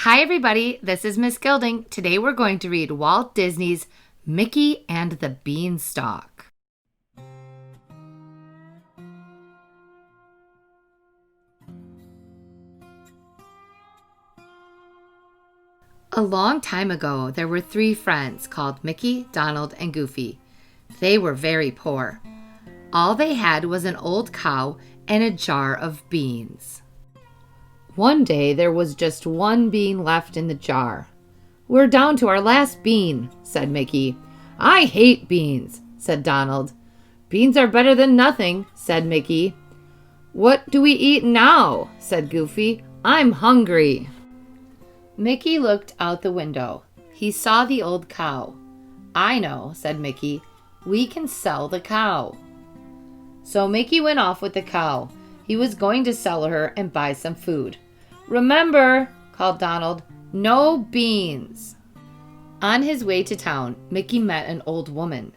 Hi everybody, this is Miss Gilding. Today we're going to read Walt Disney's Mickey and the Beanstalk. A long time ago, there were 3 friends called Mickey, Donald, and Goofy. They were very poor. All they had was an old cow and a jar of beans. One day, there was just one bean left in the jar. "We're down to our last bean," said Mickey. "I hate beans," said Donald. "Beans are better than nothing," said Mickey. "What do we eat now?" said Goofy. "I'm hungry." Mickey looked out the window. He saw the old cow. "I know," said Mickey. "We can sell the cow." So Mickey went off with the cow. He was going to sell her and buy some food. "Remember," called Donald, "no beans." On his way to town, Mickey met an old woman.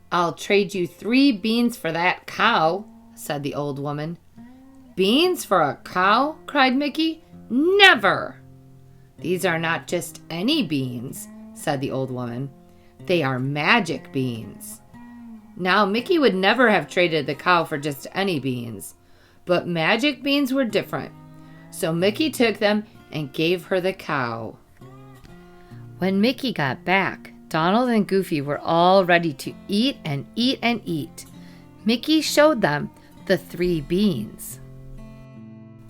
"I'll trade you 3 beans for that cow," said the old woman. "Beans for a cow?" cried Mickey. "Never!" "These are not just any beans," said the old woman. "They are magic beans." Now, Mickey would never have traded the cow for just any beans, but magic beans were different. So Mickey took them and gave her the cow. When Mickey got back, Donald and Goofy were all ready to eat and eat and eat. Mickey showed them the 3 beans.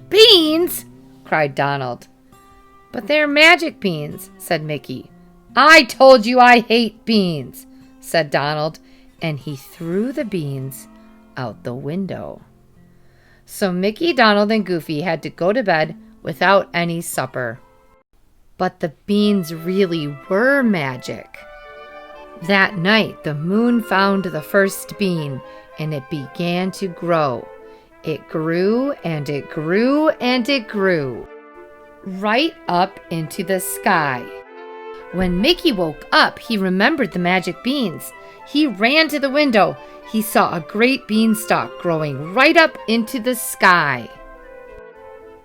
"Beans!" cried Donald. "But they're magic beans," said Mickey. "I told you I hate beans," said Donald, and he threw the beans out the window. So Mickey, Donald, and Goofy had to go to bed without any supper. But the beans really were magic. That night, the moon found the first bean, and it began to grow. It grew, and it grew, and it grew, right up into the sky. When Mickey woke up, he remembered the magic beans. He ran to the window. He saw a great beanstalk growing right up into the sky.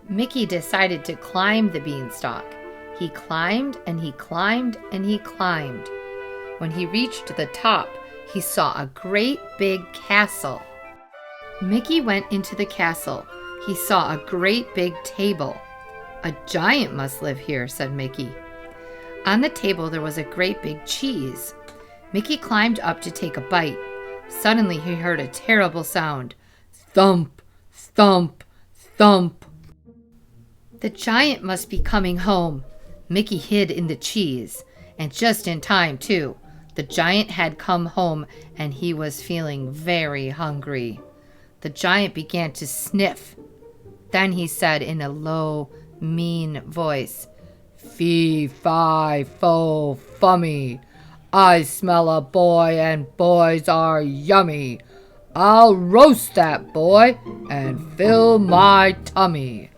Mickey decided to climb the beanstalk. He climbed and he climbed and he climbed. When he reached the top, he saw a great big castle. Mickey went into the castle. He saw a great big table. "A giant must live here," said Mickey. On the table there was a great big cheese. Mickey climbed up to take a bite. Suddenly he heard a terrible sound. Thump, thump, thump. The giant must be coming home. Mickey hid in the cheese, and just in time, too. The giant had come home, and he was feeling very hungry. The giant began to sniff. Then he said in a low, mean voice, "Fee, fi, fo, fummy. I smell a boy, and boys are yummy. I'll roast that boy and fill my tummy."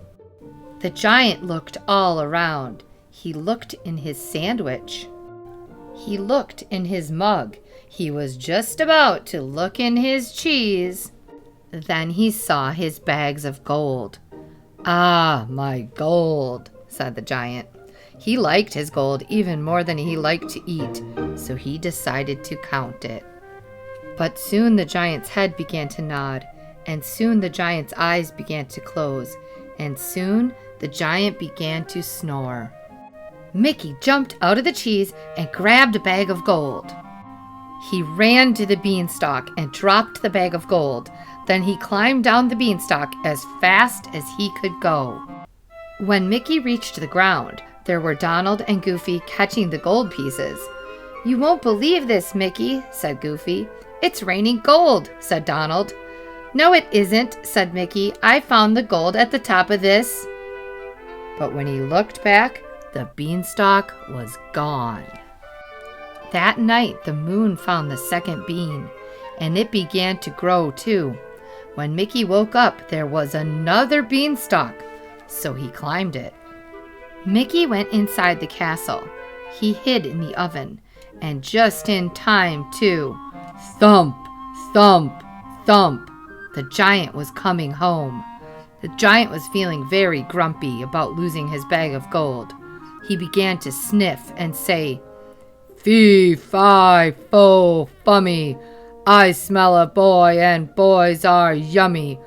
The giant looked all around. He looked in his sandwich. He looked in his mug. He was just about to look in his cheese. Then he saw his bags of gold. "Ah, my gold," said the giant. He liked his gold even more than he liked to eat, so he decided to count it. But soon the giant's head began to nod, and soon the giant's eyes began to close, and soon the giant began to snore. Mickey jumped out of the cheese and grabbed a bag of gold. He ran to the beanstalk and dropped the bag of gold. Then he climbed down the beanstalk as fast as he could go. When Mickey reached the ground, there were Donald and Goofy catching the gold pieces. "You won't believe this, Mickey," said Goofy. "It's raining gold," said Donald. "No, it isn't," said Mickey. "I found the gold at the top of this." But when he looked back, the beanstalk was gone. That night, the moon found the second bean, and it began to grow too. When Mickey woke up, there was another beanstalk, so he climbed it. Mickey went inside the castle. He hid in the oven, and just in time, too. Thump, thump, thump. The giant was coming home. The giant was feeling very grumpy about losing his bag of gold. He began to sniff and say, "Fee, fi, fo, fummy. I smell a boy and boys are yummy.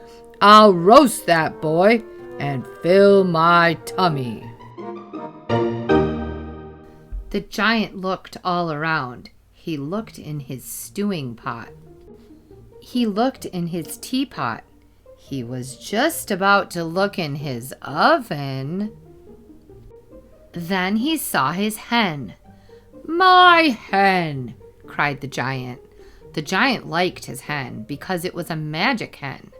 I'll roast that boy and fill my tummy." The giant looked all around. He looked in his stewing pot. He looked in his teapot. He was just about to look in his oven. Then he saw his hen. "My hen!" cried the giant. The giant liked his hen because it was a magic hen.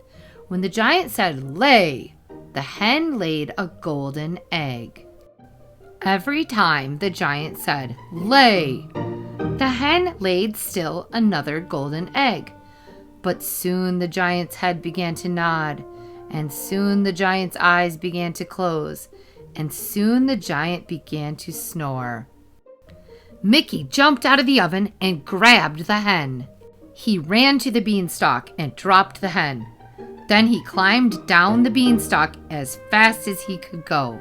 When the giant said lay, the hen laid a golden egg. Every time the giant said lay, the hen laid still another golden egg. But soon the giant's head began to nod, and soon the giant's eyes began to close, and soon the giant began to snore. Mickey jumped out of the oven and grabbed the hen. He ran to the beanstalk and dropped the hen. Then he climbed down the beanstalk as fast as he could go.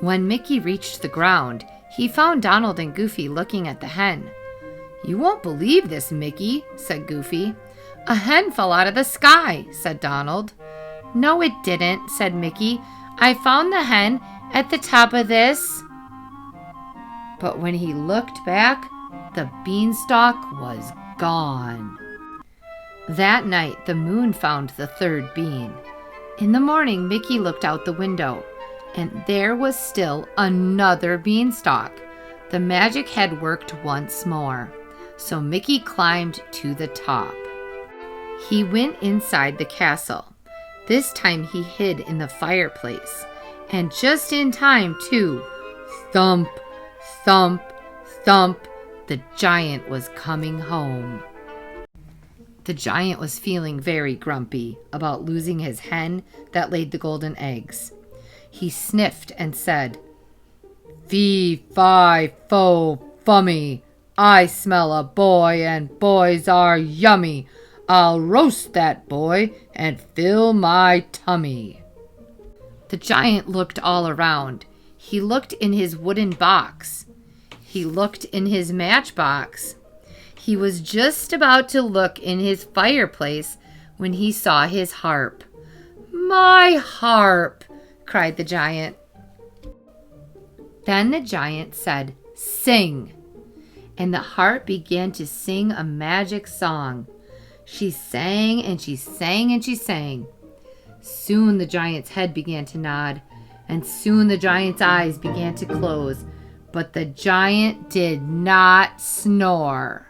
When Mickey reached the ground, he found Donald and Goofy looking at the hen. "You won't believe this, Mickey," said Goofy. "A hen fell out of the sky," said Donald. "No, it didn't," said Mickey. "I found the hen at the top of this." But when he looked back, the beanstalk was gone. That night, the moon found the third bean. In the morning, Mickey looked out the window, and there was still another beanstalk. The magic had worked once more, so Mickey climbed to the top. He went inside the castle. This time he hid in the fireplace, and just in time, too. Thump, thump, thump, the giant was coming home. The giant was feeling very grumpy about losing his hen that laid the golden eggs. He sniffed and said, "Fee, fi, fo, fummy. I smell a boy and boys are yummy. I'll roast that boy and fill my tummy." The giant looked all around. He looked in his wooden box. He looked in his matchbox. He was just about to look in his fireplace when he saw his harp. "My harp!" cried the giant. Then the giant said, "Sing!" And the harp began to sing a magic song. She sang and she sang and she sang. Soon the giant's head began to nod, and soon the giant's eyes began to close, but the giant did not snore.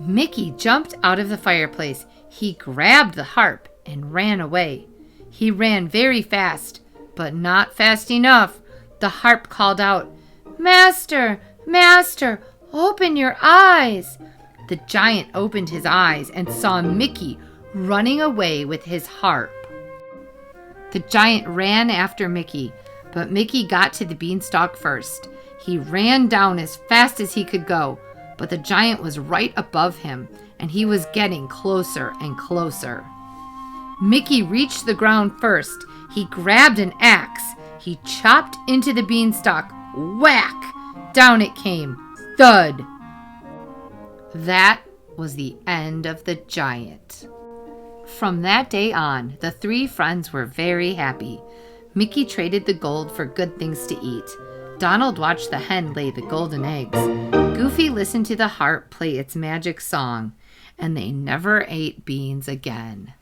Mickey jumped out of the fireplace. He grabbed the harp and ran away. He ran very fast, but not fast enough. The harp called out, "Master, master, open your eyes." The giant opened his eyes and saw Mickey running away with his harp. The giant ran after Mickey, but Mickey got to the beanstalk first. He ran down as fast as he could go, but the giant was right above him, and he was getting closer and closer. Mickey reached the ground first. He grabbed an axe. He chopped into the beanstalk. Whack! Down it came. Thud! That was the end of the giant. From that day on, the three friends were very happy. Mickey traded the gold for good things to eat. Donald watched the hen lay the golden eggs. Goofy listened to the harp play its magic song, and they never ate beans again.